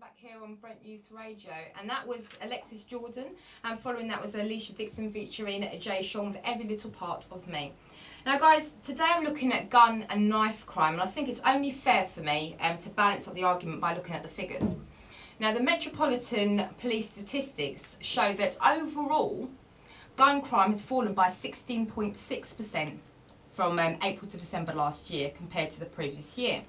back here on Brent Youth Radio, and that was Alexis Jordan, and following that was Alicia Dixon featuring Jay Sean with Every Little Part of Me. Now guys, today I'm looking at gun and knife crime, and I think it's only fair for me to balance up the argument by looking at the figures. Now the Metropolitan Police statistics show that overall gun crime has fallen by 16.6% from April to December last year compared to the previous year.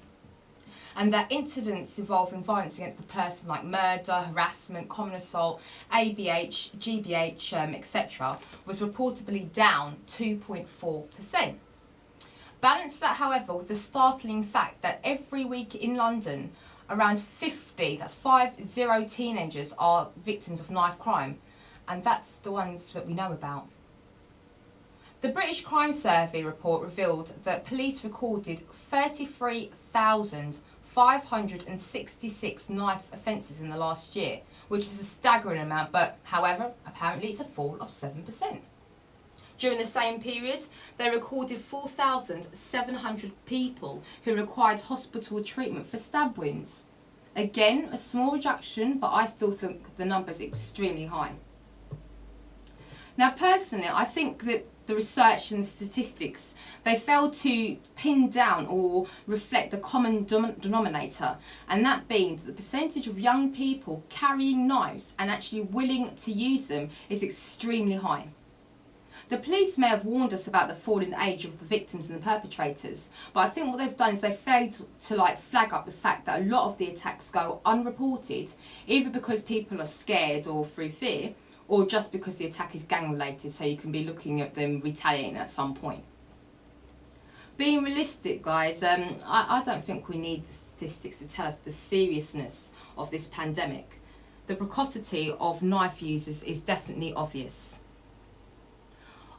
And that incidents involving violence against the person like murder, harassment, common assault, ABH, GBH, etc. was reportedly down 2.4%. Balance that, however, with the startling fact that every week in London, around 50, that's 50 teenagers are victims of knife crime, and that's the ones that we know about. The British Crime Survey report revealed that police recorded 33,566 knife offences in the last year, which is a staggering amount, but however, apparently it's a fall of 7%. During the same period, they recorded 4,700 people who required hospital treatment for stab wounds. Again, a small reduction, but I still think the number is extremely high. Now personally, I think that the research and the statistics, they fail to pin down or reflect the common denominator, and that being that the percentage of young people carrying knives and actually willing to use them is extremely high. The police may have warned us about the falling age of the victims and the perpetrators, but I think what they've done is they've failed to flag up the fact that a lot of the attacks go unreported, either because people are scared or through fear, or just because the attack is gang related, so you can be looking at them retaliating at some point. Being realistic, guys, I don't think we need the statistics to tell us the seriousness of this pandemic. The precocity of knife users is definitely obvious.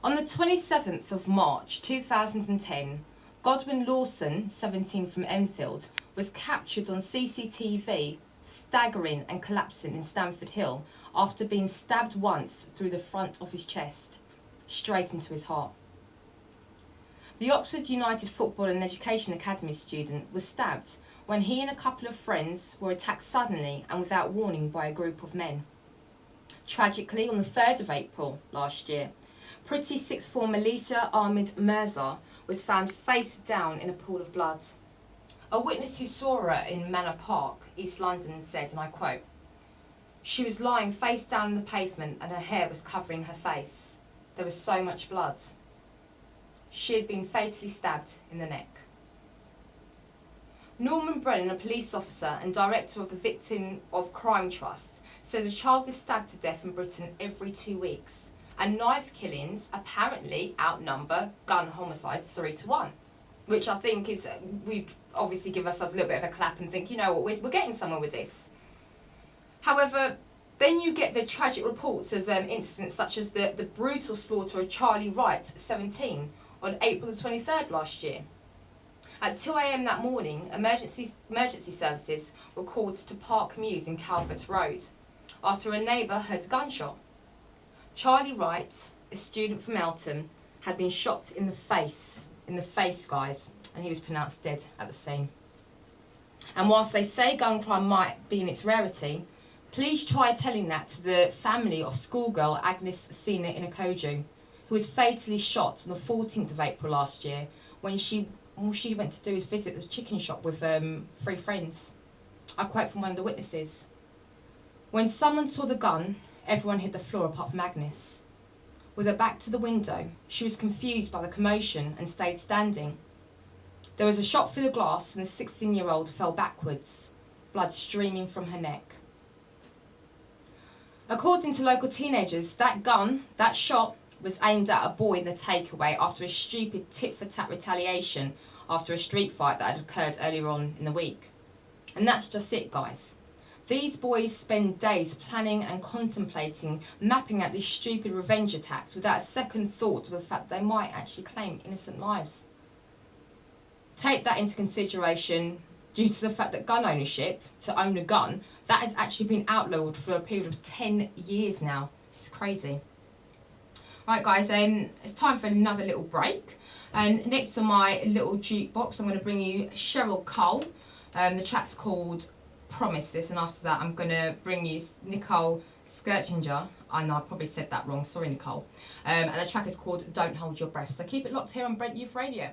On the 27th of March 2010, Godwin Lawson, 17 from Enfield, was captured on CCTV staggering and collapsing in Stamford Hill after being stabbed once through the front of his chest, straight into his heart. The Oxford United Football and Education Academy student was stabbed when he and a couple of friends were attacked suddenly and without warning by a group of men. Tragically, on the 3rd of April last year, pretty sixth form Alicia Moszer was found face down in a pool of blood. A witness who saw her in Manor Park, East London, said, and I quote, "She was lying face down on the pavement and her hair was covering her face. There was so much blood. She had been fatally stabbed in the neck." Norman Brennan, a police officer and director of the Victim of Crime Trust, said a child is stabbed to death in Britain every 2 weeks, and knife killings apparently outnumber gun homicides 3-1. Which I think is, we obviously give ourselves a little bit of a clap and think, you know what, we're getting somewhere with this. However, then you get the tragic reports of incidents such as the brutal slaughter of Charlie Wright, 17, on April the 23rd last year. At 2 a.m. that morning, emergency services were called to Park Mews in Calvert Road after a neighbour heard a gunshot. Charlie Wright, a student from Eltham, had been shot in the face, guys, and he was pronounced dead at the scene. And whilst they say gun crime might be in its rarity, please try telling that to the family of schoolgirl Agnes Sina Inakoju, who was fatally shot on the 14th of April last year when all she went to do was visit the chicken shop with 3 friends. I quote from one of the witnesses, "When someone saw the gun, everyone hit the floor apart from Agnes. With her back to the window, she was confused by the commotion and stayed standing. There was a shot through the glass and the 16-year-old fell backwards, blood streaming from her neck." According to local teenagers, that shot, was aimed at a boy in the takeaway after a stupid tit-for-tat retaliation after a street fight that had occurred earlier on in the week. And that's just it, guys. These boys spend days planning and contemplating, mapping out these stupid revenge attacks without a second thought of the fact they might actually claim innocent lives. Take that into consideration due to the fact that gun ownership, to own a gun, that has actually been outlawed for a period of 10 years now. It's crazy. Right guys, it's time for another little break. And next on my little jukebox, I'm going to bring you Cheryl Cole. The track's called promise this, and after that I'm going to bring you Nicole Skirchinger. I know I probably said that wrong, sorry Nicole. And the track is called Don't Hold Your Breath. So keep it locked here on Brent Youth Radio.